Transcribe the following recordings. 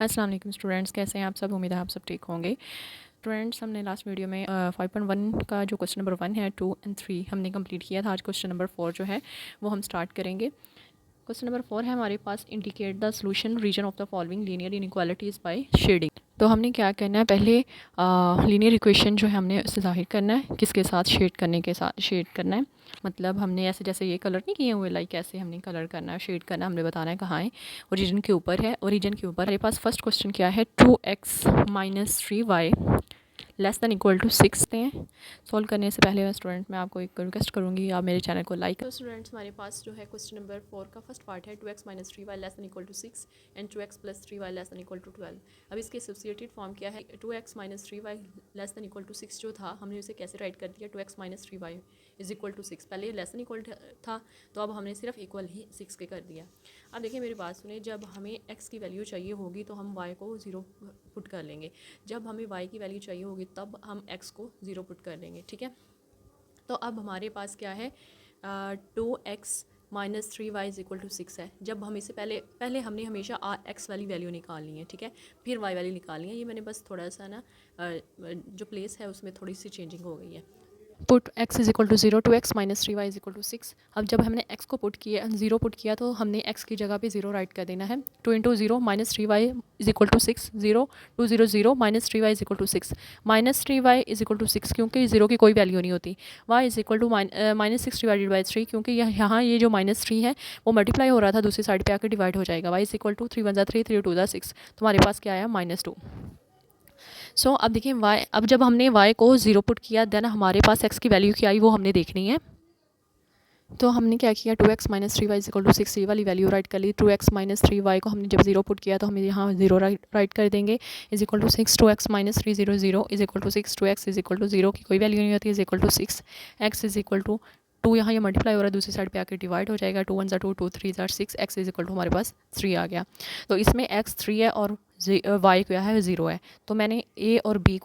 अस्सलाम वालेकुम स्टूडेंट्स, कैसे हैं आप सब। उम्मीद है आप सब ठीक होंगे। स्टूडेंट्स, हमने लास्ट वीडियो में 5.1 का जो क्वेश्चन नंबर 1 है, 2 और 3 हमने कंप्लीट किया था। आज क्वेश्चन नंबर 4 जो है वो हम स्टार्ट करेंगे। क्वेश्चन नंबर 4 है हमारे पास, indicate the solution region of the following linear inequalities by shading. तो हमने क्या करना है, पहले लीनियर इक्वेशन जो है हमने उसे जाहिर करना है, किसके साथ, शेड करने के साथ शेड करना है। मतलब हमने ऐसे जैसे ये कलर नहीं किए हुए, लाइक ऐसे हमने कलर करना है, शेड करना है, हमने बताना है कहाँ है। ओरिजिन के ऊपर है, ओरिजिन के ऊपर हमारे पास फर्स्ट क्वेश्चन क्या है, 2x - 3y less than equal to 6 हैं। सॉल्व करने से पहले स्टूडेंट मैं आपको एक रिक्वेस्ट करूँगी, आप मेरे चैनल को लाइक। तो स्टूडेंट्स, हमारे पास जो है क्वेश्चन नंबर 4 का फर्स्ट पार्ट है, 2x - 3y less than equal to 6 and 2x + 3y less than equal to 12। अब इसके एसोसिएटेड फॉर्म क्या है, 2x - 3y less than equal to 6 जो था, हमने उसे कैसे राइट कर दिया, 2x - 3y is equal to 6। पहले लेस दैन इक्वल था, तो अब हमने सिर्फ इक्वल ही 6 के कर दिया। अब देखिए मेरी बात सुने, जब हमें x की वैल्यू चाहिए होगी तो हम y को 0 पुट कर लेंगे, जब हमें y की वैल्यू चाहिए होगी तब हम x को 0 पुट कर लेंगे, ठीक है। तो अब हमारे पास क्या है, 2x - 3y is equal to 6 है। जब हम इसे पहले हमने हमेशा x वाली वैल्यू निकालनी है, ठीक है, फिर y वाली निकालनी है। ये मैंने बस थोड़ा सा ना जो प्लेस है उसमें थोड़ी सी चेंजिंग हो गई है। Put x is equal to 0, 2x - 3y is equal to 6। अब जब हमने x को पुट किया, 0 पुट किया, तो हमने x की जगह पे 0 राइट कर देना है। 2 × 0 - 3y is equal to 6, 0 2 0 0 - 3y is equal to 6, -3y is equal to 6 क्योंकि 0 की कोई वैल्यू नहीं होती। y is equal to -6 divided by 3 क्योंकि यहाँ ये जो -3 है वो मल्टीप्लाई हो रहा था, दूसरी साइड पे आकर डिवाइड हो जाएगा। y is equal to 3 × 1 = 3, 3 × 2 = 6। तो हमारे पास क्या आया, -2। सो अब देखिए अब जब हमने y को 0 पुट किया, देन हमारे पास x की वैल्यू क्या आई वो हमने देखनी है। तो हमने क्या किया, 2x - 3y is equal to 6 ये वाली वैल्यू राइट कर ली। 2x - 3y को हमने जब 0 पुट किया तो हमें यहाँ 0 राइट कर देंगे, is equal to 6। 2x - 3 0 0 is equal to 6, 2x is equal to 0 की कोई वैल्यू नहीं होती, is equal to 6। x is equal to 2, यहाँ ये मल्टीप्लाई हो रहा है, दूसरी साइड पे आके डिवाइड हो जाएगा। 2 1 = 2, 2 3 = 6, x इज इक्वल टू हमारे पास 3 आ गया। तो इसमें x 3 है और y क्या है, 0 है। तो मैंने a और b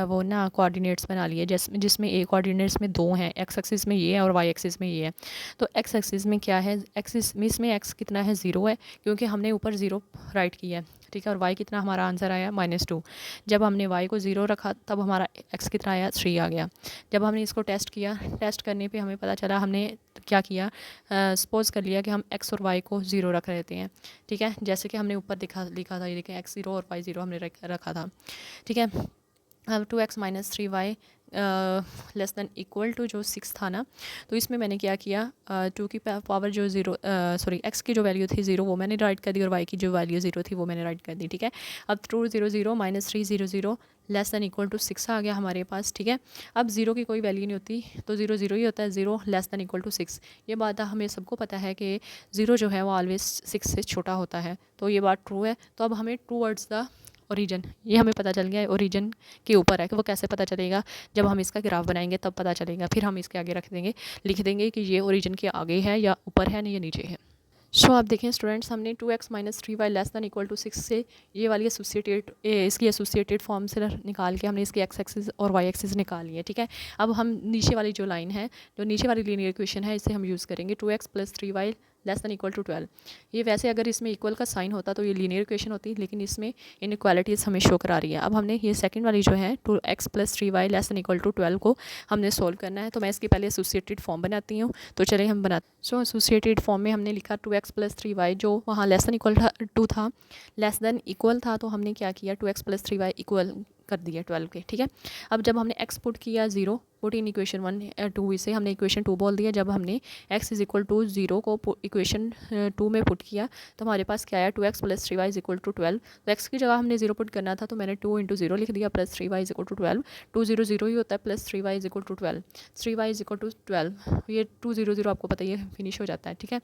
वो ना कोऑर्डिनेट्स बना लिए, जिसमें a कोऑर्डिनेट्स में 2 हैं, x एक्सिस में ये है और y एक्सिस में ये है। तो x एक्सिस में क्या है, एक्सिस में इसमें x कितना है, 0 है क्योंकि हमने ऊपर 0 राइट किया है, ठीक है। और y कितना हमारा आंसर आया, -2। जब हमने y को 0 रखा तब हमारा x कितना आया, 3 आ गया। जब हमने इसको टेस्ट किया, टेस्ट करने पे हमें पता चला, हमने क्या किया, सपोज़ कर लिया कि हम x और y को 0 रख लेते हैं, ठीक है, जैसे कि हमने ऊपर लिखा था, ये देखें x 0 और y 0 हमने रखा था, ठीक है। अब 2x - 3y less than equal to जो 6 था ना, तो इसमें मैंने क्या किया, 2 की पावर जो 0 सॉरी x की जो वैल्यू थी 0 वो मैंने राइट कर दी और y की जो वैल्यू 0 थी वो मैंने राइट कर दी, ठीक है। अब 2 0 0 - 3 0 0 लेस दैन इक्वल टू 6 आ गया हमारे पास, ठीक है। अब 0 की कोई वैल्यू नहीं होती तो 0 0 ही होता है, 0 लेस दैन इक्वल टू 6। ये बात हमें सबको पता है कि 0 जो है वो ऑलवेज 6 से छोटा होता है, तो ये बात ट्रू है। तो अब हमें टूवर्ड्स द ओरिजिन, ये हमें पता चल गया है, ओरिजिन के ऊपर है। कि वो कैसे पता चलेगा, जब हम इसका ग्राफ बनाएंगे तब पता चलेगा। फिर हम इसके आगे रख देंगे, लिख देंगे कि ये ओरिजिन के आगे है या ऊपर है, नहीं ये नीचे है। सो आप देखें स्टूडेंट्स, हमने 2x - 3y less than equal to 6 से ये वाली इसकी एसोसिएटेड फॉर्म से निकाल के हमने इसकी x एक्सिस और y एक्सिस निकाल ली है, ठीक है। अब हम नीचे वाली जो लाइन है, जो नीचे वाली लीनियर इक्वेशन है, इसे हम यूज़ करेंगे, 2x + 3y less than equal to 12। ये वैसे अगर इसमें इक्वल का साइन होता तो ये लीनियर इक्वेशन होती, लेकिन इसमें इनइक्वालिटीज़ हमें शो करा रही है। अब हमने ये सेकंड वाली जो है 2x + 3y less than equal to 12 को हमने सोल्व करना है। तो मैं इसकी पहले एसोसिएटेड फॉर्म बनाती हूँ, तो चले हम बनाते। सो एसोसिएटेड फॉर्म में हमने लिखा 2x + 3y, जो वहाँ लेस दैन इक्वल टू था, लेस दैन इक्वल था, तो हमने क्या किया, 2x + 3y इक्वल कर दिया 12 के, ठीक है। अब जब हमने x पुट किया 0, पुट इन इक्वेशन 1 2 इसे हमने इक्वेशन 2 बोल दिया। जब हमने x इज इक्वल टू 0 को इक्वेशन 2 में पुट किया तो हमारे पास क्या आया, 2x + 3y is equal to 12। तो x की जगह हमने 0 पुट करना था, तो मैंने 2 × 0 लिख दिया, plus 3y is equal to 12। 2 0 0 ही होता है, plus 3y is equal to 12। 3y is equal to 12, ये 2 0 0 आपको पता ही है, फिनिश हो जाता है, ठीक है।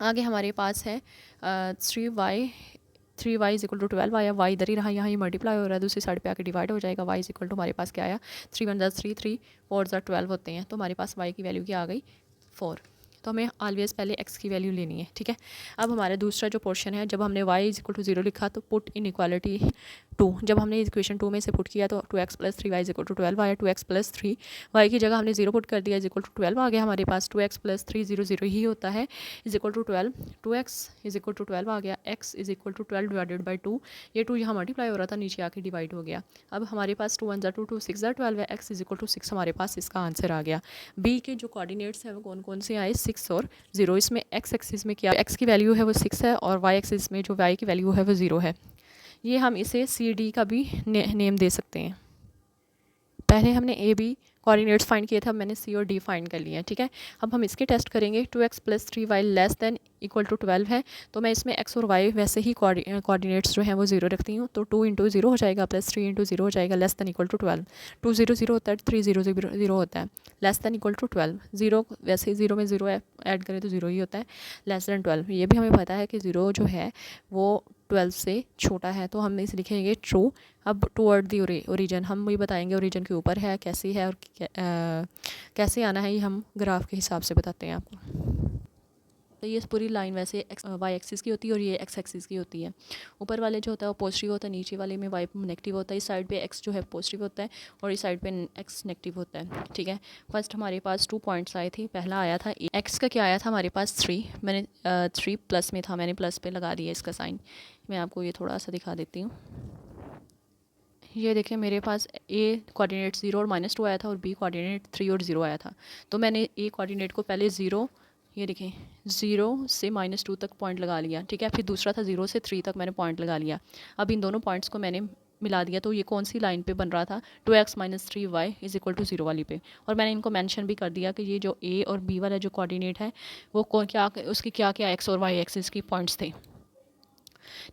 आगे हमारे पास है 3y इज इक्वल टू 12 आया, y इधर ही रहा, यहाँ ये मल्टीप्लाई हो रहा है, दूसरी साइड पे आके डिवाइड हो जाएगा। y इज इक्वल टू हमारे पास क्या आया, 3 1 = 3, 3 4 = 12 होते हैं, तो हमारे पास y की वैल्यू क्या आ गई, 4। तो हमें ऑलवेज पहले x की वैल्यू लेनी है, ठीक है। अब हमारा दूसरा जो पोर्शन है, जब हमने y इज इक्वल टू 0 लिखा तो पुट इन इक्वालिटी 2, जब हमने इक्वेशन 2 में से पुट किया तो 2x + 3y = 12 आया। 2x + 3y की जगह हमने 0 पुट कर दिया = 12 आ गया हमारे पास। 2x + 3 0 0 ही होता है = 12। 2x = 12 आ गया। x = 12 डिवाइडेड बाई 2, ये 2 यहाँ मल्टीप्लाई हो रहा था, नीचे आके डिवाइड हो गया। अब हमारे पास 2 1 2 2 6 12 है। x = 6 हमारे पास इसका आंसर आ गया। b के जो कोऑर्डिनेट्स हैं वो कौन कौन से आए, 6 और 0। इसमें x एक्सिस में क्या x की वैल्यू है वो 6 है और y एक्सिस में जो y की वैल्यू है वो 0 है। ये हम इसे सी डी का भी नेम दे सकते हैं। पहले हमने ए बी कोऑर्डिनेट्स फाइंड किए थे, अब मैंने सी और डी फाइंड कर लिए हैं, ठीक है। अब हम इसके टेस्ट करेंगे। 2x + 3y <= 12 है, तो मैं इसमें x और y वैसे ही कोऑर्डिनेट्स जो हैं वो 0 रखती हूँ। तो 2 × 0 हो जाएगा + 3 × 0 हो जाएगा <= 12। 2 0 0 होता है, 3 0 0 होता है, <= 12। 0 वैसे ही 0 में 0 ऐड करें तो 0 ही होता है, <12। ये भी हमें पता है कि 0 जो है वो 12 से छोटा है, तो हम इसे लिखेंगे ट्रू। अब टुवर्ड दी ओरिजिन, हम वही बताएंगे ओरिजिन के ऊपर है कैसी है और कैसे आना है, ये हम ग्राफ के हिसाब से बताते हैं आपको। तो ये पूरी लाइन वैसे वाई एक्सिस की होती है और ये एक्स एक्सिस की होती है। ऊपर वाले जो होता है वो पॉजिटिव होता है, नीचे वाले में वाई नेगेटिव होता है। इस साइड पे एक्स जो है पॉजिटिव होता है और इस साइड पे एक्स नेगेटिव होता है, ठीक है। फर्स्ट हमारे पास 2 पॉइंट्स आए थे। पहला आया था एक्स का क्या आया था हमारे पास 3, मैंने 3 प्लस में था, मैंने प्लस पे लगा दिया इसका साइन। मैं आपको ये थोड़ा सा दिखा देती हूँ। ये देखें मेरे पास ए कोऑर्डिनेट 0 और -2 आया था और बी कोऑर्डिनेट 3 और 0 आया था। तो मैंने ए कोऑर्डिनेट को पहले 0, ये देखें 0 से -2 तक पॉइंट लगा लिया, ठीक है। फिर दूसरा था 0 से 3 तक मैंने पॉइंट लगा लिया। अब इन दोनों पॉइंट्स को मैंने मिला दिया, तो ये कौन सी लाइन पे बन रहा था, 2x - 3y = 0 वाली पे। और मैंने इनको मेंशन भी कर दिया कि ये जो ए और बी वाला जो कोऑर्डिनेट है वो क्या उसकी क्या क्या एक्स और वाई एक्सिस की पॉइंट्स थे,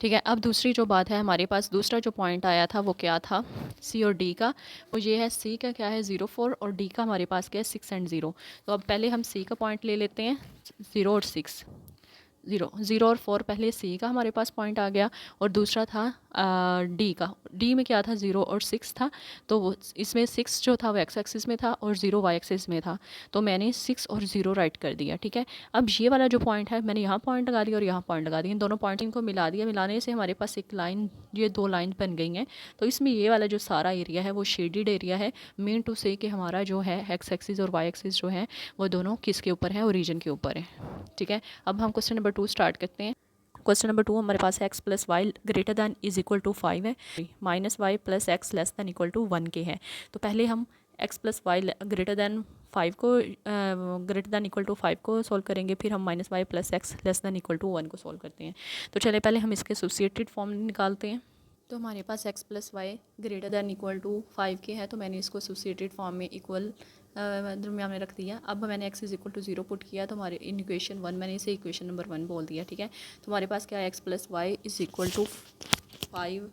ठीक है। अब दूसरी जो बात है, हमारे पास दूसरा जो पॉइंट आया था वो क्या था, सी और डी का। वो ये है, सी का क्या है 0 4 और डी का हमारे पास क्या है 6 और 0। तो अब पहले हम सी का पॉइंट ले लेते हैं, 0 और 6। 0 और 4 पहले सी का हमारे पास पॉइंट आ गया और दूसरा था डी का। डी में क्या था 0 और 6 था, तो वो इसमें 6 जो था वो एक्स एक्सिस में था और 0 वाई एक्सिस में था, तो मैंने 6 और 0 राइट कर दिया, ठीक है। अब ये वाला जो पॉइंट है मैंने यहाँ पॉइंट लगा दिया और यहाँ पॉइंट लगा दिया, इन दोनों पॉइंट इनको मिला दिया। मिलाने से हमारे पास एक लाइन, ये 2 लाइन बन गई हैं। तो इसमें ये वाला जो सारा एरिया है वो शेडिड एरिया है, मीन टू से कि हमारा जो है एक्स एक्सिस और वाई एक्सिस जो है वो दोनों किसके ऊपर है, ओरिजिन के ऊपर है, ठीक है। अब हम क्वेश्चन नंबर 2 स्टार्ट करते हैं। क्वेश्चन नंबर 2 हमारे पास x + y > 5 है, -y + x <= 1 के है। तो पहले हम x + y > 5 को > 5 को सोल्व करेंगे, फिर हम -y + x <= 1 को सोल्व करते हैं। तो चले पहले हम इसके एसोसिएटेड फॉर्म निकालते हैं। तो हमारे पास x + y > 5 के है, तो मैंने इसको एसोसिएटेड फॉर्म में इक्वल दरमियान में रख दिया। अब मैंने x = 0 पुट किया, तो हमारे इन इक्वेशन 1 मैंने इसे इक्वेशन नंबर 1 बोल दिया, ठीक है। तो हमारे पास क्या है, x + y = 5।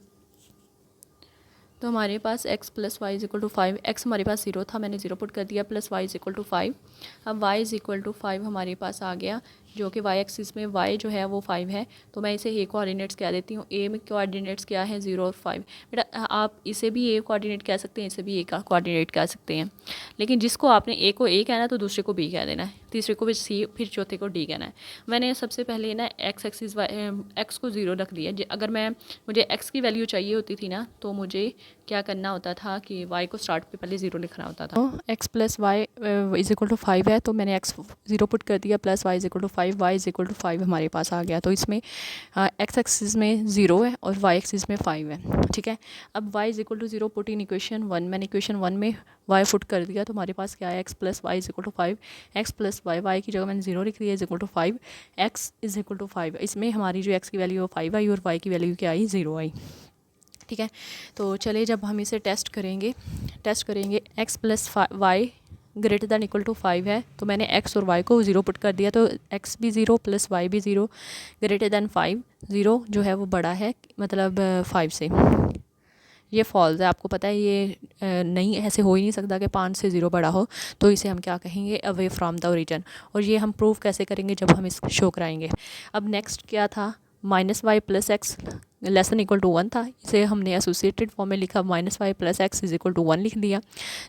तो हमारे पास x + y = 5, x हमारे पास 0 था, मैंने 0 पुट कर दिया, + y = 5। अब y = 5 हमारे पास आ गया, जो कि y एक्सिस में y जो है वो 5 है, तो मैं इसे a कोऑर्डिनेट्स कह देती हूँ। a में कोऑर्डिनेट्स क्या है, 0 और 5। बेटा आप इसे भी a कोऑर्डिनेट कह सकते हैं, इसे भी a का कोऑर्डिनेट कह सकते हैं, लेकिन जिसको आपने a को a कहना है तो दूसरे को b कह देना है, तीसरे को भी c, फिर चौथे को d कहना है। मैंने सबसे पहले ना x एक्सिस x को 0 रख दिया। अगर मुझे x की वैल्यू चाहिए होती थी ना, तो मुझे क्या करना होता था कि y को स्टार्ट पे पहले 0 लिखना होता था। तो x + y = 5 है, तो मैंने x 0 पुट कर दिया, + y = 5, y = 5 हमारे पास आ गया। तो इसमें x एक्सिस में 0 है और y एक्सिस में 5 है, ठीक है। अब y = 0 पुट इन इक्वेशन 1, मैंने इक्वेशन 1 में y पुट कर दिया, तो हमारे पास क्या है, x + y = 5, x + y की जगह मैंने 0 लिख दिया, = 5, x = 5। इसमें हमारी जो x की वैल्यू है 5 आई और y की वैल्यू क्या आई, 0 आई, ठीक है। तो चलिए जब हम इसे टेस्ट करेंगे x + y > 5 है, तो मैंने x और y को 0 पुट कर दिया, तो x भी 0 + y भी 0 > 5। 0 जो है वो बड़ा है, मतलब 5 से। ये फॉल्स है, आपको पता है ये नहीं, ऐसे हो ही नहीं सकता कि 5 से 0 बड़ा हो, तो इसे हम क्या कहेंगे, अवे फ्रॉम द ओरिजिन। और ये हम प्रूव कैसे करेंगे, जब हम इसको शो कराएंगे। अब नेक्स्ट क्या था, minus y plus x less than equal to 1 था, इसे हमने एसोसिएटेड फॉर्म में लिखा minus y plus x is equal to 1 लिख दिया।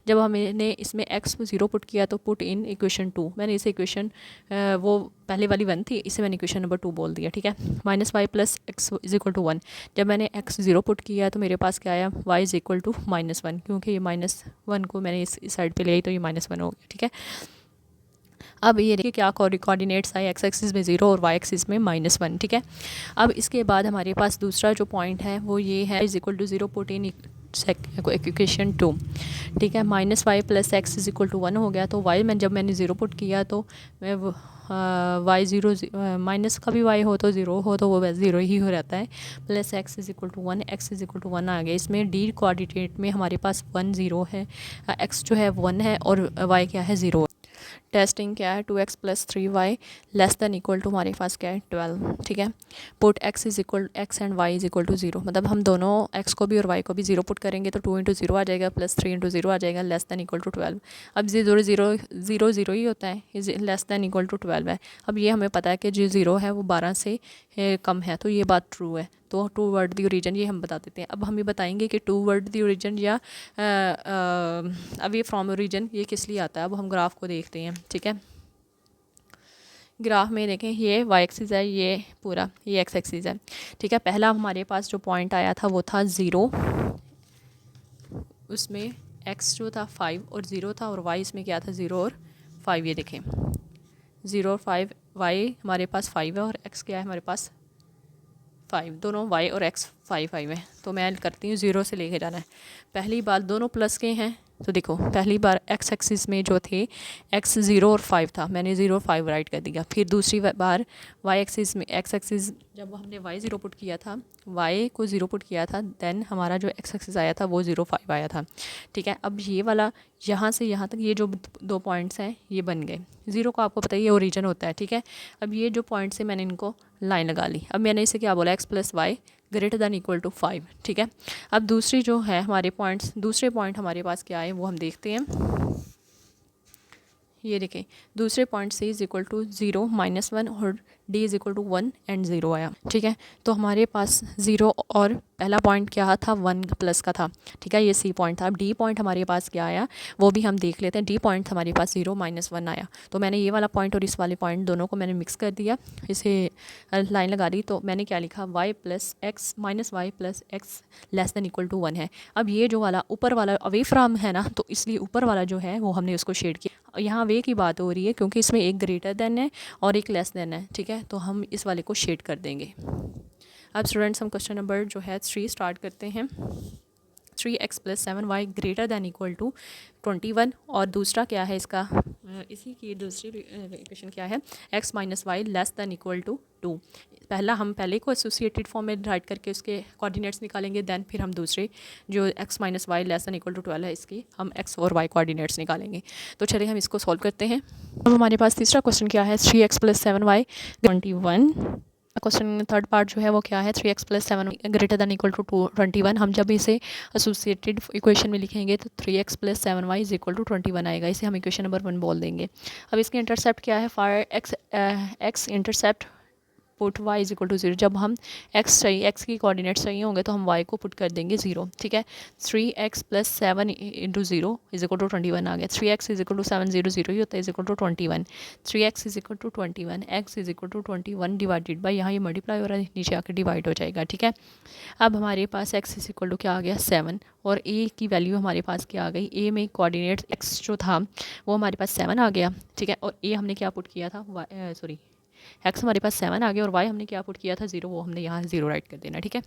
जब हमने इसमें एक्स को 0 पुट किया तो पुट इन इक्वेशन 2, मैंने इसे इक्वेशन वो पहले वाली 1 थी, इसे मैंने इक्वेशन नंबर 2 बोल दिया, ठीक है। Minus y plus x is equal to 1, जब मैंने एक्स 0 पुट किया तो मेरे पास क्या आया, वाई इज इक्वल टू -1, क्योंकि ये -1 को मैंने इस साइड पे ले आई तो ये -1 हो गया, ठीक है। अब ये देखिए क्या कोऑर्डिनेट्स आए, एक्स एक्सिस में 0 और वाई एक्सिस में -1, ठीक है। अब इसके बाद हमारे पास दूसरा जो पॉइंट है वो ये है, is equal to 0 put in equation 2, ठीक है। Minus y plus x is equal to 1 हो गया, तो वाई में जब मैंने 0 पुट किया तो मैं वाई 0 माइनस का भी वाई हो तो 0 हो तो वो 0 ही हो रहता है, plus x is equal to 1, x is equal to 1 आ गया। इसमें डी कोऑर्डिनेट में हमारे पास 1 0 है, एक्स जो है 1 है और वाई क्या है 0। टेस्टिंग क्या है, 2x plus 3y less than equal to हमारे पास क्या है 12, ठीक है। Put x is equal x and y is equal to 0, मतलब हम दोनों x को भी और y को भी 0 पुट करेंगे तो 2 इंटू 0 आ जाएगा प्लस 3 इंटू 0 आ जाएगा लेस दैन इक्वल टू 12। अब 0 0 0 0 ही होता है, लेस दैन इक्वल टू 12 है। अब ये हमें पता है कि जो 0 है वो 12 से कम है, तो ये बात ट्रू है, तो टू वर्ड दी ओरिजिन ये हम बता देते हैं। अब हम ये बताएंगे कि टू वर्ड दी ओरिजिन या अब ये फ्रॉम ओरिजिन ये किस लिए आता है। अब हम ग्राफ को देखते हैं, ठीक है। ग्राफ में देखें ये वाई एक्सिस है, ये पूरा ये एक्स एक्सिस है, ठीक है। पहला हमारे पास जो पॉइंट आया था वो था 0, उसमें एक्स जो था 5 और 0 था, और वाई इसमें क्या था 0 और 5, ये देखें 0 और 5, वाई हमारे पास 5 है और एक्स क्या है हमारे पास 5, दोनों y और x 5 5 है। तो मैं करती हूँ 0 से लेके जाना है। पहली बार दोनों प्लस के हैं, तो देखो पहली बार x एक्सिस में जो थे x 0 और 5 था, मैंने 0 और 5 राइट कर दिया। फिर दूसरी बार y एक्सिस में x एक्सिस जब हमने y 0 पुट किया था, y को 0 पुट किया था, देन हमारा जो x एक्सिस आया था वो 0 5 आया था, ठीक है। अब ये वाला यहाँ से यहाँ तक ये जो 2 पॉइंट्स हैं ये बन गए। 0 को आपको पता है ये ओरिजिन होता है, ठीक है। अब ये जो पॉइंट्स है मैंने इनको लाइन लगा ली। अब मैंने इसे क्या बोला, x plus y greater than equal to 5, ठीक है। अब दूसरी जो है हमारे पॉइंट्स, दूसरे पॉइंट हमारे पास क्या है वो हम देखते हैं। ये देखें दूसरे पॉइंट से इज इक्वल टू 0 -1 और d is equal to 1 and 0 आया, ठीक है। तो हमारे पास 0 और पहला पॉइंट क्या था 1 प्लस का था, ठीक है, ये सी पॉइंट था। अब डी पॉइंट हमारे पास क्या आया वो भी हम देख लेते हैं। डी पॉइंट हमारे पास 0 -1 आया, तो मैंने ये वाला पॉइंट और इस वाले पॉइंट दोनों को मैंने मिक्स कर दिया, इसे लाइन लगा दी। तो मैंने क्या लिखा, y plus x minus y plus x less than equal to 1 है। अब ये जो वाला ऊपर वाला अवे फ्रॉम है ना, तो इसलिए ऊपर वाला जो है वो हमने उसको शेड किया। यहाँ वे की बात हो रही है क्योंकि इसमें एक ग्रेटर देन है और एक लेस देन है, ठीक है। तो हम इस वाले को शेड कर देंगे। अब स्टूडेंट्स हम क्वेश्चन नंबर जो है 3 स्टार्ट करते हैं। 3x plus 7y greater than equal to 21, और दूसरा क्या है इसका, इसी की दूसरी इक्वेशन क्या है, x minus y less than equal to 2। पहला हम पहले को एसोसिएटेड फॉर्म में राइट करके उसके कोऑर्डिनेट्स निकालेंगे, देन फिर हम दूसरे जो x minus y less than equal to 12 है इसकी हम x और y कोऑर्डिनेट्स निकालेंगे। तो चलिए हम इसको सॉल्व करते हैं। अब हमारे पास तीसरा क्वेश्चन क्या है, 3x plus 7y 21। Question third part जो है वो क्या है, 3x plus 7 greater than equal to 21। हम जब इसे एसोसिएटेड इक्वेशन में लिखेंगे तो 3x plus 7y is equal to 21 आएगा, इसे हम इक्वेशन नंबर 1 बोल देंगे। अब इसके इंटरसेप्ट क्या है, for x intercept put y is equal to 0। जब हम x चाहिए, x की कोऑर्डिनेट चाहिए होंगे तो हम y को पुट कर देंगे 0, ठीक है। 3x plus 7 into 0 is equal to 21 आ गया। 3x इज इक्वल टू 7 0 0 ही होता है, is equal to 21। 3x is equal to 21, x is equal to 21 divided by, यहाँ ये मल्टीप्लाई हो रहा है नीचे आकर डिवाइड हो जाएगा, ठीक है। अब हमारे पास x इज इक्वल टू क्या आ गया 7, और a की वैल्यू हमारे पास क्या आ गई, a में कोऑर्डिनेट x जो था वो हमारे पास 7 आ गया, ठीक है। और a हमने क्या पुट किया था, x हमारे पास 7 आ गया, और y हमने क्या पुट किया था 0, वो हमने यहाँ 0 राइट कर देना, ठीक है।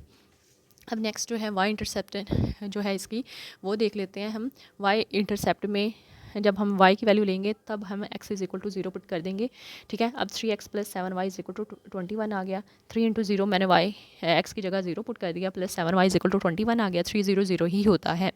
अब नेक्स्ट जो है y इंटरसेप्ट जो है इसकी वो देख लेते हैं हम। y इंटरसेप्ट में जब हम y की वैल्यू लेंगे तब हम x is equal to 0 put कर देंगे, ठीक है। अब 3x plus 7y is equal to 21 आ गया। 3 इंटू 0 मैंने y x की जगह 0 पुट कर दिया, plus 7y is equal to 21 आ गया। 3 0 0 ही होता है,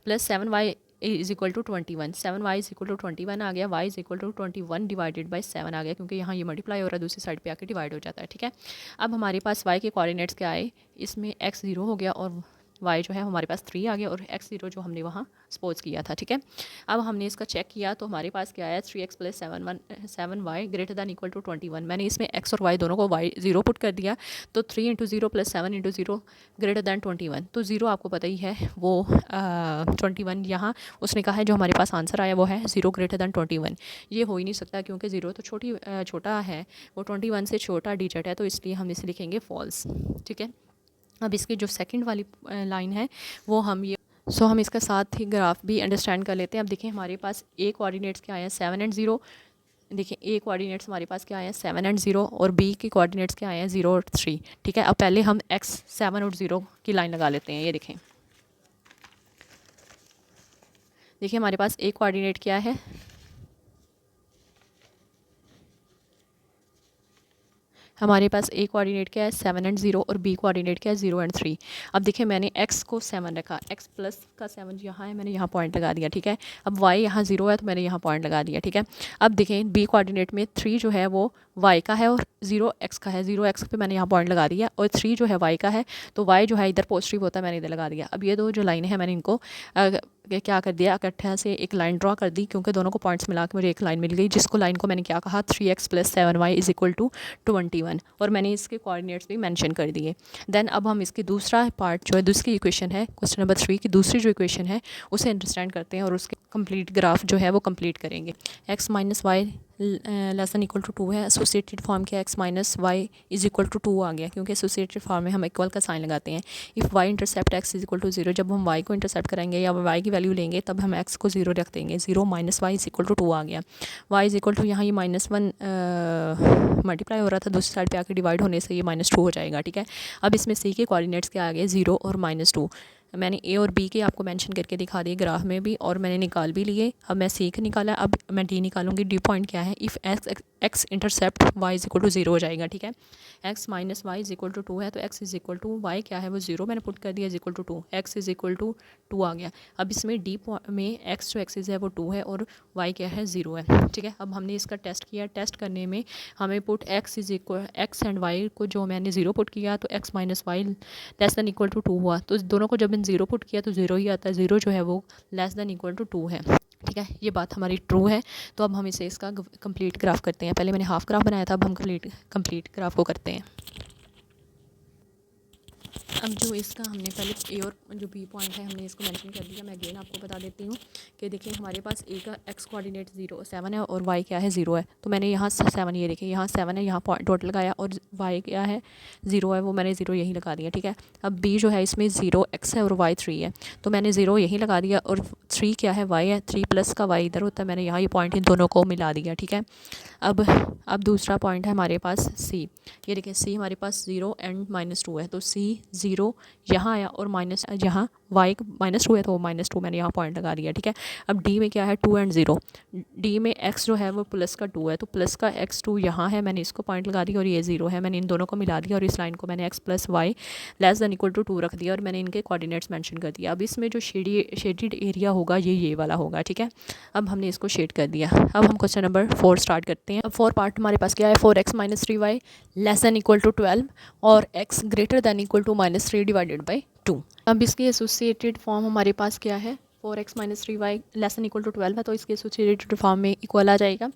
plus 7y is equal to 21, 7y is equal to 21 आ गया। y is equal to 21 divided by 7 आ गया, क्योंकि यहाँ ये मल्टीप्लाई हो रहा है दूसरी साइड पे आके डिवाइड हो जाता है, ठीक है। अब हमारे पास y के कोऑर्डिनेट्स क्या आए, इसमें x 0 हो गया और वाई जो है हमारे पास 3 आ गया और एक्स 0 जो हमने वहाँ सपोज किया था, ठीक है। अब हमने इसका चेक किया तो हमारे पास क्या आया, 3x plus 7y greater than equal to 21। मैंने इसमें x और y दोनों को y 0 पुट कर दिया, तो 3 into 0 plus 7 into 0 greater than 21। तो 0 आपको पता ही है वो 21 यहाँ उसने कहा है जो हमारे पास आंसर आया वो है 0 ग्रेटर दैन 21। ये हो ही नहीं सकता क्योंकि 0 तो छोटा है, वो 21 से छोटा डिजिट है, तो इसलिए हम इसे लिखेंगे फॉल्स, ठीक है। अब इसकी जो सेकंड वाली लाइन है वो हम ये हम इसका साथ ही ग्राफ भी अंडरस्टैंड कर लेते हैं। अब देखिए हमारे पास ए कोऑर्डिनेट्स क्या आए हैं, 7 एंड 0। देखिए ए कोऑर्डिनेट्स हमारे पास क्या आए हैं, 7 एंड 0, और बी के कोऑर्डिनेट्स क्या आए हैं, 0 और 3, ठीक है। अब पहले हम x 7 और 0 की लाइन लगा लेते हैं। ये देखें, देखिए हमारे पास ए कोऑर्डिनेट क्या है, हमारे पास ए कोऑर्डिनेट क्या है 7 एंड 0, और बी कोऑर्डिनेट क्या है 0 एंड 3। अब देखिए मैंने x को 7 रखा, x प्लस का 7 यहाँ है, मैंने यहाँ पॉइंट लगा दिया, ठीक है। अब y यहाँ 0 है तो मैंने यहाँ पॉइंट लगा दिया, ठीक है। अब देखें बी कोऑर्डिनेट में 3 जो है वो y का है और 0 x का है, 0 x पे मैंने यहाँ पॉइंट लगा दिया, और 3 जो है y का है, तो y जो है इधर पॉजिटिव होता है, मैंने इधर लगा दिया। अब ये दो जो लाइन है मैंने इनको क्या कर दिया, इकट्ठा से एक लाइन ड्रॉ कर दी, क्योंकि दोनों को पॉइंट्स मिला के मुझे एक लाइन मिल गई, जिसको लाइन को मैंने क्या कहा 3x plus 7y is equal to 21, और मैंने इसके कोऑर्डिनेट्स भी मेंशन कर दिए। देन अब हम इसकी दूसरा पार्ट जो है, दूसरी इक्वेशन है क्वेश्चन नंबर 3 की दूसरी जो इक्वेशन है उसे अंडरस्टैंड करते हैं और उसके कंप्लीट ग्राफ जो है वो कंप्लीट करेंगे। x minus y less than equal to 2 है, एसोसिएटेड फॉर्म के x minus y is equal to 2 आ गया, क्योंकि एसोसिएटेड फॉर्म में हम इक्वल का साइन लगाते हैं। If y intercept x is equal to 0, जब हम y को इंटरसेप्ट करेंगे या y की वैल्यू लेंगे तब हम x को 0 रख देंगे। 0 minus y is equal to 2 आ गया, y इज इक्वल टू यहाँ ये -1 मल्टीप्लाई हो रहा था, दूसरी साइड पे आके डिवाइड होने से ये -2 हो जाएगा, ठीक है। अब इसमें c के कोऑर्डिनेट्स क्या आ गए 0 और -2। मैंने ए और बी के आपको मेंशन करके दिखा दिए ग्राफ में भी, और मैंने निकाल भी लिए। अब मैं सी का निकाला, अब मैं डी निकालूंगी। डी पॉइंट क्या है, if x intercept y is equal to 0 हो जाएगा, ठीक है। X minus y is equal to 2 है, तो x is equal to y क्या है वो 0 मैंने पुट कर दिया is equal to 2, x is equal to 2 आ गया। अब इसमें डी में एक्स जो एक्सिस है वो 2 है और वाई क्या है 0 है, ठीक है। अब हमने इसका टेस्ट किया, टेस्ट करने में हमें put x is equal x and y को जो मैंने 0 पुट किया तो x minus y less than equal to 2 हुआ, तो दोनों को जब मैंने 0 पुट किया तो 0 ही आता है, 0 जो है वो लेस दैन इक्वल टू 2 है, ठीक है। ये बात हमारी ट्रू है। तो अब हम इसे इसका कंप्लीट ग्राफ करते हैं। पहले मैंने हाफ ग्राफ बनाया था, अब हम कंप्लीट ग्राफ को करते हैं। अब जो इसका हमने पहले ए और जो बी पॉइंट है हमने इसको मेंशन कर दिया। मैं अगेन आपको बता देती हूँ कि देखिए हमारे पास ए का एक्स कोऑर्डिनेट 7 है और वाई क्या है 0 है, तो मैंने यहाँ 7 ये देखिए यहाँ 7 है, यहाँ पॉइंट डॉट लगाया, और वाई क्या है 0 है, वो मैंने 0 यहीं लगा दिया, ठीक है। अब बी जो है इसमें 0 एक्स है और वाई 3 है, तो मैंने 0 यहीं लगा दिया, और 3 क्या है वाई है, 3 प्लस का वाई इधर होता है, मैंने यहाँ ये पॉइंट इन दोनों को मिला दिया, ठीक है। अब दूसरा पॉइंट है हमारे पास सी। ये देखिए सी हमारे पास 0 एंड -2 है, तो सी 0 यहाँ आया और माइनस यहाँ वाई -2 है तो -2 मैंने यहाँ पॉइंट लगा दिया, ठीक है। अब डी में क्या है 2 एंड 0, डी में एक्स जो है वो प्लस का 2 है, तो प्लस का x2 यहाँ है, मैंने इसको पॉइंट लगा दिया, और ये 0 है, मैंने इन दोनों को मिला दिया, और इस लाइन को मैंने x plus y less than equal to 2 रख दिया, और मैंने इनके कोऑर्डिनेट्स मेंशन कर दिया। अब इसमें जो शेडेड एरिया होगा ये वाला होगा, ठीक है। अब हमने इसको शेड कर दिया। अब हम क्वेश्चन नंबर 4 स्टार्ट करते हैं। अब 4 पार्ट हमारे पास क्या है, 4x minus 3y less than equal to 12 और x greater than equal to -3 divided by 2। अब इसकी एसोसिएटेड फॉर्म हमारे पास क्या है, 4x minus 3y less than equal to 12 है, तो इसके एसोसिएटेड फॉर्म में इक्वल आ जाएगा।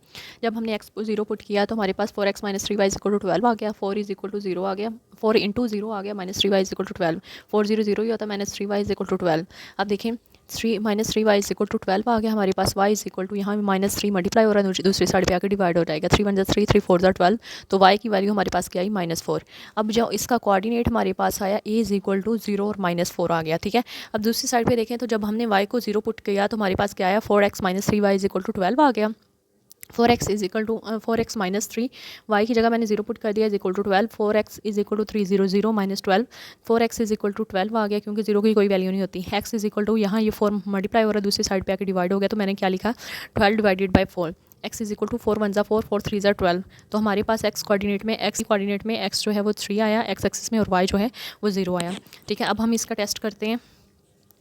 जब हमने x को 0 पुट किया तो हमारे पास 4x minus 3y is equal to 12 आ गया, 4 इज इक्वल टू 0 आ गया, 4 इंटू 0 आ गया, -3y इज इक्वल टू 12, 4 0 0 ही होता है, -3y इज इक्वल टू 12। अब देखें 3 -3y इज इक्वल टू 12 आ गया हमारे पास, y इज इक्वल टू यहाँ -3 मल्टीप्लाई हो रहा है, दूसरी साइड पे आकर डिवाइड हो जाएगा, 3 1 3 3 4 12, तो y की वैल्यू हमारे पास क्या आई -4। अब जो इसका कोऑर्डिनेट हमारे पास आया a इज इक्वल टू 0 और -4 आ गया, ठीक है। अब दूसरी साइड पे देखें तो जब हमने y को 0 पुट किया तो हमारे पास क्या आया, 4x minus 3y is equal to 12 आ गया, 4x is equal to 4x minus 3, y की जगह मैंने 0 पुट कर दिया is equal to 12, 4x is equal to 3 0 0 minus 12, 4x is equal to 12 आ गया, क्योंकि 0 की कोई वैल्यू नहीं होती। x इज इक्वल टू यहाँ ये 4 मल्टीप्लाई हो रहा है, दूसरी साइड पे आके डिवाइड हो गया, तो मैंने क्या लिखा 12 divided by 4, x is equal to 4 1 4 4 3 12। तो हमारे पास x कोऑर्डिनेट में x जो है वो 3 आया x एक्सिस में, और y जो है वो 0 आया, ठीक है। अब हम इसका टेस्ट करते हैं।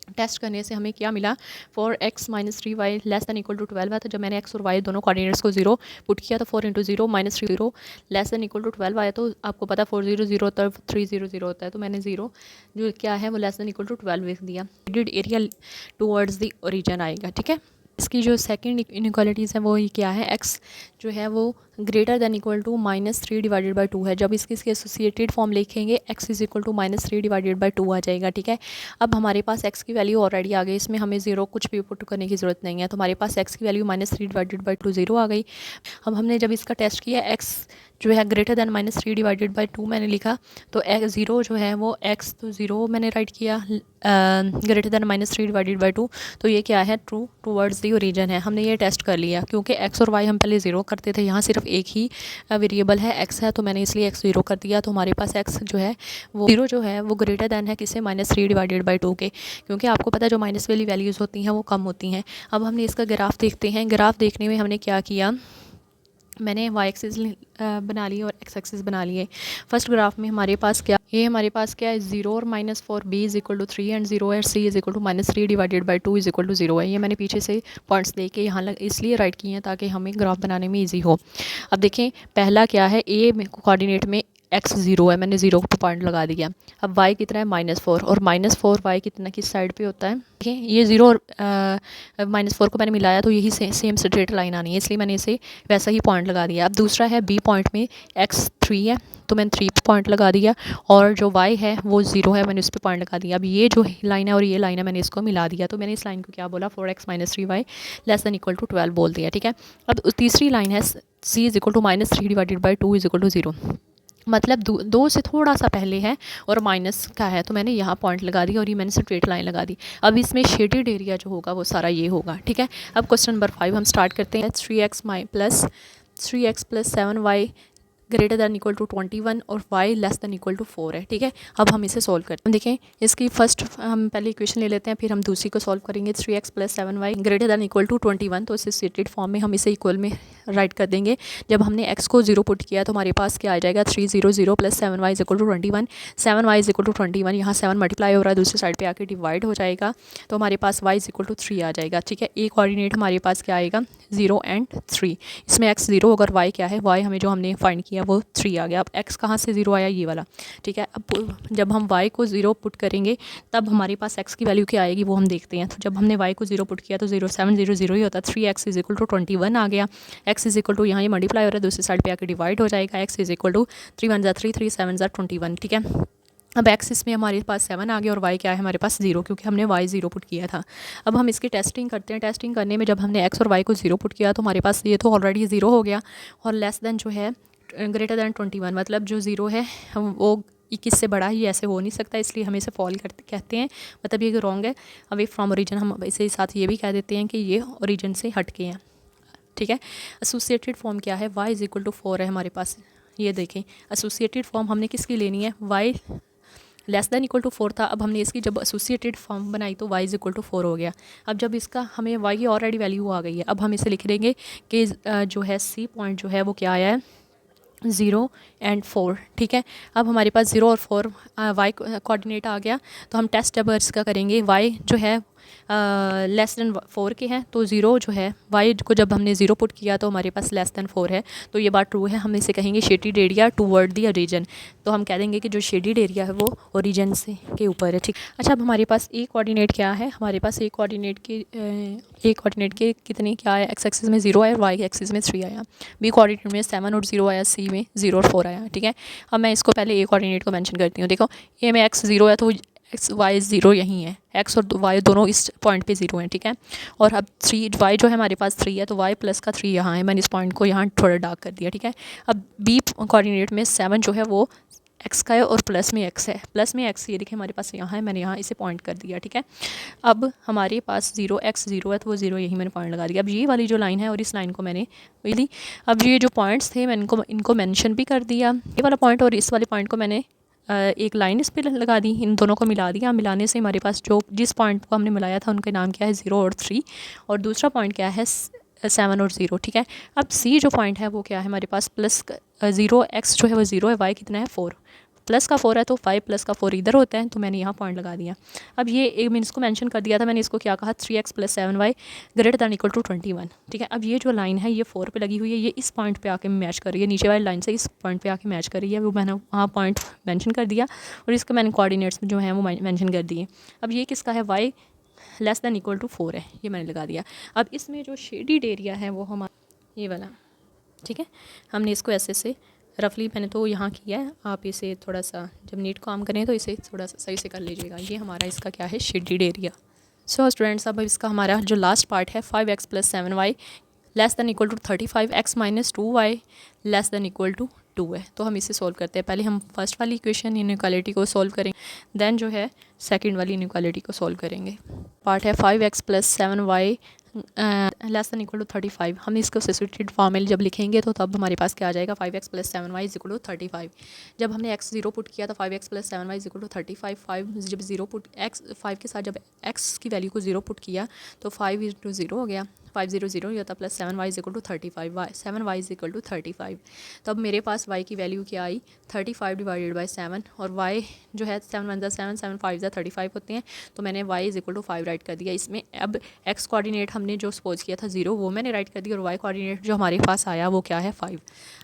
टेस्ट करने से हमें क्या मिला, 4x minus 3y less than equal to 12 है। तो जब मैंने x और y दोनों कोऑर्डिनेट्स को 0 पुट किया तो 4 into 0 minus 3 0 less than equal to 12 आया। तो आपको पता 4 0 0 होता है, 3 0 0 होता है, तो मैंने 0 जो क्या है वो लेस दैन इक्वल टू 12 लिख दिया। Did area towards the origin आएगा, ठीक है। इसकी जो सेकंड इनइक्वालिटीज़ है वो ये क्या है, x जो है वो greater than equal to -3 divided by 2 है। जब इसकी एसोसिएटेड फॉर्म लिखेंगे x is equal to -3 divided by 2 आ जाएगा, ठीक है। अब हमारे पास x की वैल्यू ऑलरेडी आ गई, इसमें हमें 0 कुछ भी पुट करने की ज़रूरत नहीं है। तो हमारे पास x की वैल्यू -3 डिवाइडेड बाई 2 0 आ गई। अब हमने जब इसका टेस्ट किया x जो है ग्रेटर दैन -3 डिवाइडेड बाई 2 मैंने लिखा, तो 0 जो है वो x तो 0 मैंने राइट किया, ग्रेटर दैन -3 डिवाइडेड बाई 2, तो ये क्या है, ट्रू टूवर्ड्स दी ओरिजिन है। हमने ये टेस्ट कर लिया क्योंकि x और y हम पहले 0 करते थे, यहाँ सिर्फ एक ही वेरिएबल है x है, तो मैंने इसलिए x 0 कर दिया। तो हमारे पास x जो है वो 0 जो है वो ग्रेटर दैन है किससे, -3 डिवाइडेड बाई 2 के, क्योंकि आपको पता है जो माइनस वाली वैल्यूज़ होती हैं वो कम होती हैं। अब हमने इसका ग्राफ देखते हैं। ग्राफ देखने में हमने क्या किया, मैंने y एक्सिस बना लिए और x एक्सिस बना लिए। फर्स्ट ग्राफ में हमारे पास क्या, ये हमारे पास क्या है 0 और -4, b is equal to 3 and 0 है, c is equal to -3 divided by 2 is equal to 0 है। ये मैंने पीछे से पॉइंट्स दे के यहाँ इसलिए राइट किए हैं ताकि हमें ग्राफ बनाने में ईजी हो। अब देखें पहला क्या है, a कोऑर्डिनेट में x 0 है, मैंने 0 पे पॉइंट लगा दिया। अब y कितना है -4, और -4 y कितना किस साइड पे होता है, ठीक है। ये 0 और -4 को मैंने मिलाया तो यही सेम स्ट्रेट लाइन आनी है, इसलिए मैंने इसे वैसा ही पॉइंट लगा दिया। अब दूसरा है b पॉइंट में x 3 है, तो मैंने 3 पे पॉइंट लगा दिया, और जो y है वो 0 है, मैंने उस पर पॉइंट लगा दिया। अब ये जो लाइन है और ये लाइन है मैंने इसको मिला दिया, तो मैंने इस लाइन को क्या बोला, 4x minus 3y less than equal to 12 बोल दिया, ठीक है। अब तीसरी लाइन है c is equal to -3 divided by 2 is equal to 0, मतलब दो से थोड़ा सा पहले है और माइनस का है, तो मैंने यहाँ पॉइंट लगा दिया और ये मैंने स्ट्रेट लाइन लगा दी। अब इसमें शेडेड एरिया जो होगा वो सारा ये होगा, ठीक है। अब क्वेश्चन नंबर 5 हम स्टार्ट करते हैं। 3x plus 7y greater than equal to 21 और y less than equal to 4 है, ठीक है। अब हम इसे सॉल्व करते हैं। देखें इसकी फर्स्ट हम पहले इक्वेशन ले लेते हैं, फिर हम दूसरी को सॉल्व करेंगे। 3x plus 7y greater than equal to 21, तो एसोसिएटेड फॉर्म में हम इसे इक्वल में राइट कर देंगे। जब हमने x को 0 पुट किया तो हमारे पास क्या आ जाएगा, 300 plus 7y is equal to 21, 7y is equal to 21, यहाँ 7 मल्टीप्लाई हो रहा है, दूसरी साइड पे आके डिवाइड हो जाएगा, तो हमारे पास y इज इक्वल टू 3 आ जाएगा, ठीक है। एक कोऑर्डिनेट हमारे पास क्या आएगा, 0 एंड 3, इसमें x 0 अगर y क्या है, y हमें जो हमने फाइंड किया वो 3 आ गया। अब x कहाँ से 0 आया, ये वाला, ठीक है। अब जब हम y को 0 पुट करेंगे तब हमारे पास x की वैल्यू क्या आएगी वो हम देखते हैं। तो जब हमने y को 0 पुट किया तो 0 7 0 0 ही होता है, 3x इज इक्वल टू 21 आ गया। x इज इक्वल टू यहाँ ये मल्टीप्लाई हो रहा है, दूसरी साइड पे आके डिवाइड हो जाएगा, x इज इक्वल टू 3 1 3 3 7 21, ठीक है। अब x इसमें हमारे पास 7 आ गया और y क्या है हमारे पास 0, क्योंकि हमने y 0 पुट किया था। अब हम इसकी टेस्टिंग करते हैं। टेस्टिंग करने में जब हमने x और y को 0 पुट किया तो हमारे पास ये तो ऑलरेडी 0 हो गया, और लेस देन जो है ग्रेटर दैन 21, मतलब जो 0 है वो 21 से बड़ा ही, ऐसे हो नहीं सकता, इसलिए हम इसे फॉल करते कहते हैं, मतलब ये रॉन्ग है। अवे फ्रॉम ओरिजिन हम इसे साथ ये भी कह देते हैं कि ये ओरिजिन से हट के हैं, ठीक है। एसोसिएटेड फॉर्म क्या है, y इज इक्वल टू 4 है हमारे पास। ये देखें एसोसिएटेड फॉर्म हमने किसकी लेनी है, y less than equal to 4 था। अब हमने इसकी जब एसोसिएटेड फॉर्म बनाई तो y इज इक्वल टू 4 हो गया। अब जब इसका हमें y की ऑलरेडी वैल्यू आ गई है, अब हम इसे लिख देंगे कि जो है c पॉइंट जो है वो क्या आया है, 0 एंड 4, ठीक है। अब हमारे पास 0 और 4 y कोऑर्डिनेट आ गया, तो हम टेस्ट जब इसका करेंगे, y जो है लेस दैन 4 के हैं, तो 0 जो है y को जब हमने 0 पुट किया तो हमारे पास लेस दैन 4 है, तो ये बात ट्रू है। हम इसे कहेंगे shaded area toward the origin, तो हम कह देंगे कि जो शेडेड एरिया है वो ओरिजिन से के ऊपर है, ठीक। अच्छा अब हमारे पास ए कोऑर्डिनेट क्या है, हमारे पास ए कोऑर्डिनेट के कितने क्या है, x एक्सिस में 0 आया, y एक्सिस में 3 आया, बी कोऑर्डिनेट में 7 और 0 आया, सी में 0 और 4 आया, ठीक है। अब मैं इसको पहले ए कोऑर्डिनेट को मेंशन करती हूँ। देखो ए में x 0 है तो एक्स वाई 0 यहीं है, x और y दोनों इस पॉइंट पे 0 हैं, ठीक है। और अब 3 y जो है हमारे पास 3 है, तो y प्लस का 3 यहाँ है, मैंने इस पॉइंट को यहाँ थोड़ा डार्क कर दिया, ठीक है। अब b कोऑर्डिनेट में 7 जो है वो x का है और प्लस में x है, प्लस में x ये देखिए हमारे पास यहाँ है, मैंने यहाँ इसे पॉइंट कर दिया, ठीक है। अब हमारे पास 0x 0 है तो वो 0 यहीं मैंने पॉइंट लगा दिया। अब ये वाली जो लाइन है और इस लाइन को मैंने ली, अब ये जो पॉइंट्स थे मैंने इनको मेंशन भी कर दिया, ये वाला पॉइंट और इस वाले पॉइंट को मैंने एक लाइन इस पर लगा दी, इन दोनों को मिला दिया। मिलाने से हमारे पास जो जिस पॉइंट को हमने मिलाया था उनके नाम क्या है, 0 और 3, और दूसरा पॉइंट क्या है 7 और 0, ठीक है। अब सी जो पॉइंट है वो क्या है हमारे पास, प्लस 0 x जो है वो 0 है, y कितना है 4, प्लस का 4 है तो 5 प्लस का 4 इधर होता है, तो मैंने यहाँ पॉइंट लगा दिया। अब ये एक मैंने इसको मेंशन कर दिया था, मैंने इसको क्या कहा 3x + 7y greater than equal to 21, ठीक है। अब ये जो लाइन है ये 4 पे लगी हुई है, ये इस पॉइंट पे आके मैच कर रही है, नीचे वाली लाइन से इस पॉइंट पे आके मैच कर रही है, वो मैंने वहाँ पॉइंट मेंशन कर दिया और इसका मैंने कोऑर्डिनेट्स जो हैं वो मेंशन कर दिए। अब ये किसका है, y less than equal to 4 है, ये मैंने लगा दिया। अब इसमें जो शेडिड एरिया है वो हमारा ये वाला, ठीक है। हमने इसको ऐसे से रफली मैंने तो यहाँ किया है, आप इसे थोड़ा सा जब नीट काम करें तो इसे थोड़ा सा सही से कर लीजिएगा। ये हमारा इसका क्या है, शेडिड एरिया। सो स्टूडेंट्स, अब इसका हमारा जो लास्ट पार्ट है 5x + 7y less than equal to 35, x - 2y less than equal to 2 है। तो हम इसे सॉल्व करते हैं। पहले हम फर्स्ट वाली इक्वेशन इनइक्वालिटी को सॉल्व करेंगे, देन जो है सेकंड वाली इनइक्वालिटी को सॉल्व करेंगे। पार्ट है 5x + 7y less than equal to 35। हम इसको सब्स्टिट्यूटेड फॉर्म में जब लिखेंगे तो तब हमारे पास क्या आ जाएगा, 5x + 7y = 35। जब हमने x 0 पुट किया तो 5x + 7y = 35। 5 जब 0 पुट x 5 के साथ जब x की वैल्यू को 0 पुट किया तो 5 × 0 हो गया, 5 0 0 ही होता, प्लस 7y = 35, 7y = 35। तब मेरे पास y की वैल्यू क्या आई, 35 / 7, और y जो है 7 1 7 7 5 35 होते हैं, तो मैंने y = 5 राइट कर दिया इसमें। अब x कोऑर्डिनेट हमने जो सपोज किया था 0 वो मैंने राइट कर दिया, और y कोऑर्डिनेट जो हमारे पास आया वो क्या है 5।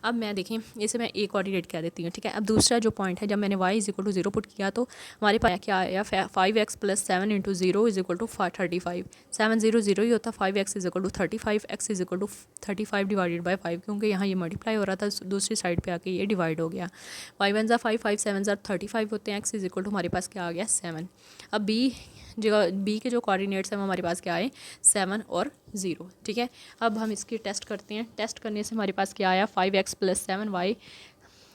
अब मैं देखें इसे मैं a कोऑर्डिनेट कह देती हूँ, ठीक है। अब दूसरा जो पॉइंट है जब मैंने y = 0 पुट किया तो हमारे पास क्या आया, 5x + 7 × 0 = 35। 7 0 0 ही होता, 5x = 35, x = 35 / 5, क्योंकि यहाँ ये मल्टीप्लाई हो रहा था, दूसरी साइड पे आके ये डिवाइड हो गया। 5 1 5 5 7 35 होते हैं, x = हमारे पास क्या आ गया 7। अब b के जो कोऑर्डिनेट्स हैं वो हमारे पास क्या आए 7 और 0, ठीक है। अब हम इसकी टेस्ट करते हैं। टेस्ट करने से हमारे पास क्या आया, 5x + 7y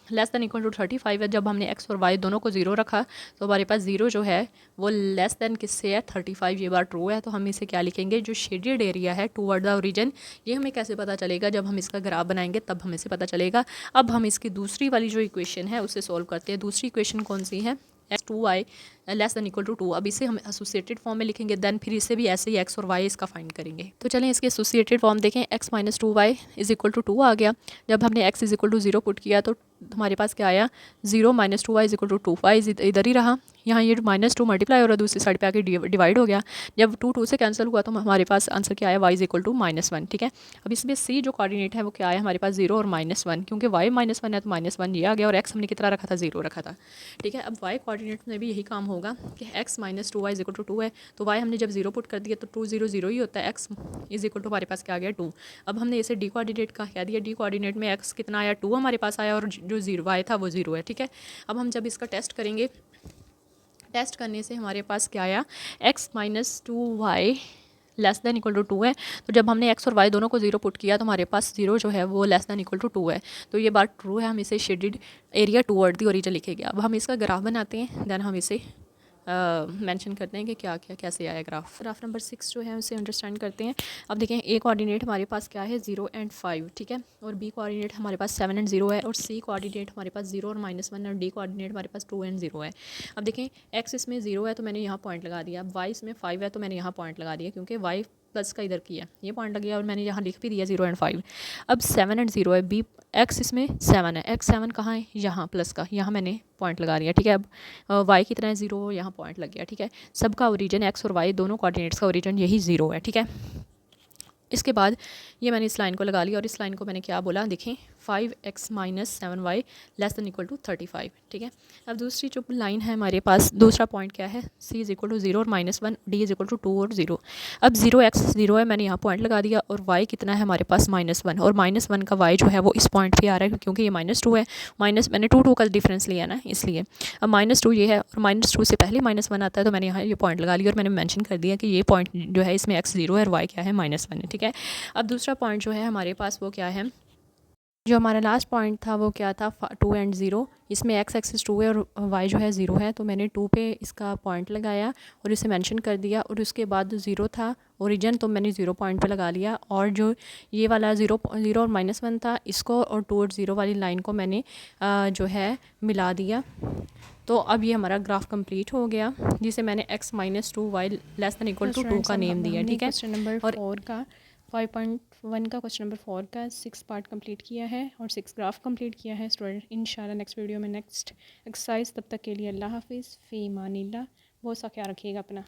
less than equal to 35 है। जब हमने x और y दोनों को 0 रखा तो हमारे पास 0 जो है वो लेस दैन किससे है, 35। ये बार ट्रू है, तो हम इसे क्या लिखेंगे, जो शेडेड एरिया है टूवर्ड द ओरिजिन। ये हमें कैसे पता चलेगा, जब हम इसका ग्राफ बनाएंगे तब हमें से पता चलेगा। अब हम इसकी दूसरी वाली जो इक्वेशन है उसे सॉल्व करते हैं। दूसरी इक्वेशन कौन सी है, x2y less than equal to 2। अब इसे हम एसोसिएटेड फॉर्म में लिखेंगे, देन फिर इसे भी ऐसे ही x और y इसका फाइंड करेंगे। तो चलें इसके एसोसिएटेड फॉर्म देखें, x - 2y = 2 आ गया। जब हमने x = 0 पुट किया तो हमारे पास क्या आया, 0 - 2y = 2, y इधर ही रहा, यहाँ ये -2 मल्टीप्लाई हो रहा है, दूसरी साइड पे आके डिवाइड हो गया। जब 2 2 से कैंसिल हुआ तो हमारे पास आंसर क्या आया, y = -1, ठीक है। अब इसमें c जो कोऑर्डिनेट है वो क्या है हमारे पास 0 और -1, क्योंकि y -1 है तो -1 ये आ गया, और x हमने कितना रखा था 0 रखा था, ठीक है। अब y कोऑर्डिनेट में भी यही काम होगा कि x - 2y = 2 है, तो y हमने जब 0 पुट कर दिया तो 2 0 0 ही होता है, x = हमारे पास क्या आ गया 2। अब हमने इसे d कोऑर्डिनेट का कह दिया, d कोऑर्डिनेट में x कितना आया 2 हमारे पास आया, और जो 0 y था वो 0 है, ठीक है। अब हम जब इसका टेस्ट करेंगे, टेस्ट करने से हमारे पास क्या आया, x - 2y less than equal to 2 है। तो जब हमने x और y दोनों को 0 पुट किया तो हमारे पास 0 जो है वो लेस दैन इक्वल टू 2 है। तो ये बात ट्रू है, हम इसे shaded area toward the origin लिखेंगे। अब हम इसका ग्राफ बनाते हैं, देन हम इसे मेंशन करते हैं कि क्या क्या कैसे आया ग्राफ। ग्राफ नंबर 6 जो है उसे अंडरस्टैंड करते हैं। अब देखें a कोऑर्डिनेट हमारे पास क्या है 0 और 5, ठीक है, और b कोऑर्डिनेट हमारे पास 7 और 0 है, और c कोऑर्डिनेट हमारे पास 0 और -1, और d कोऑर्डिनेट हमारे पास 2 और 0 है। अब देखें x इसमें 0 है तो मैंने यहाँ पॉइंट लगा दिया, अब y इसमें 5 है तो मैंने यहाँ पॉइंट लगा दिया, क्योंकि y प्लस का इधर किया ये पॉइंट लग गया, और मैंने यहाँ लिख भी दिया 0 और 5। अब 7 और 0 है, b x इसमें 7 है, x 7 कहाँ है, यहाँ प्लस का, यहाँ मैंने पॉइंट लगा दिया, ठीक है। अब y कितना है 0, यहाँ पॉइंट लग गया, ठीक है। सबका ओरिजिन x और y दोनों कोऑर्डिनेट्स का ओरिजिन यही 0 है, ठीक है। इसके बाद ये मैंने इस लाइन को लगा लिया, और इस लाइन को मैंने क्या बोला, देखें 5x - 7y less than equal to 35, ठीक है। अब दूसरी जो लाइन है हमारे पास, दूसरा पॉइंट क्या है, c = 0 और -1, d = 2 और 0। अब 0x 0 है, मैंने यहाँ पॉइंट लगा दिया, और y कितना है हमारे पास -1, और -1 का y जो है वो इस पॉइंट पे आ रहा है, क्योंकि ये -2 है, मैंने 2 2 का डिफरेंस लिया ना इसलिए। अब -2 ये है, और -2 से पहले -1 आता है, तो मैंने यहाँ ये पॉइंट लगा लिया, और मैंने मेंशन कर दिया कि ये पॉइंट जो है इसमें x 0 है और y क्या है -1 है, ठीक है। अब दूसरा पॉइंट जो है हमारे पास वो क्या है, जो हमारा लास्ट पॉइंट था वो क्या था, 2 और 0, इसमें x एक्सिस 2 है और y जो है 0 है, तो मैंने 2 पे इसका पॉइंट लगाया और इसे मेंशन कर दिया, और उसके बाद 0 था ओरिजिन, तो मैंने 0 पॉइंट पे लगा लिया, और जो ये वाला 0 और -1 था इसको और 2 और 0 वाली लाइन को मैंने जो है मिला दिया। तो अब ये हमारा ग्राफ कंप्लीट हो गया, जिसे मैंने x - 2y less than equal to 2 का नेम दिया, ठीक है। क्वेश्चन नंबर 4 का 5.1 का क्वेश्चन नंबर 4 का 6 पार्ट कंप्लीट किया है और 6 ग्राफ कंप्लीट किया है स्टूडेंट। इंशाल्लाह नेक्स्ट वीडियो में नेक्स्ट एक्सरसाइज। तब तक के लिए अल्लाह हाफिज़, फ़ी मानिल्लाह। बहुत सा ख्याल रखिएगा अपना।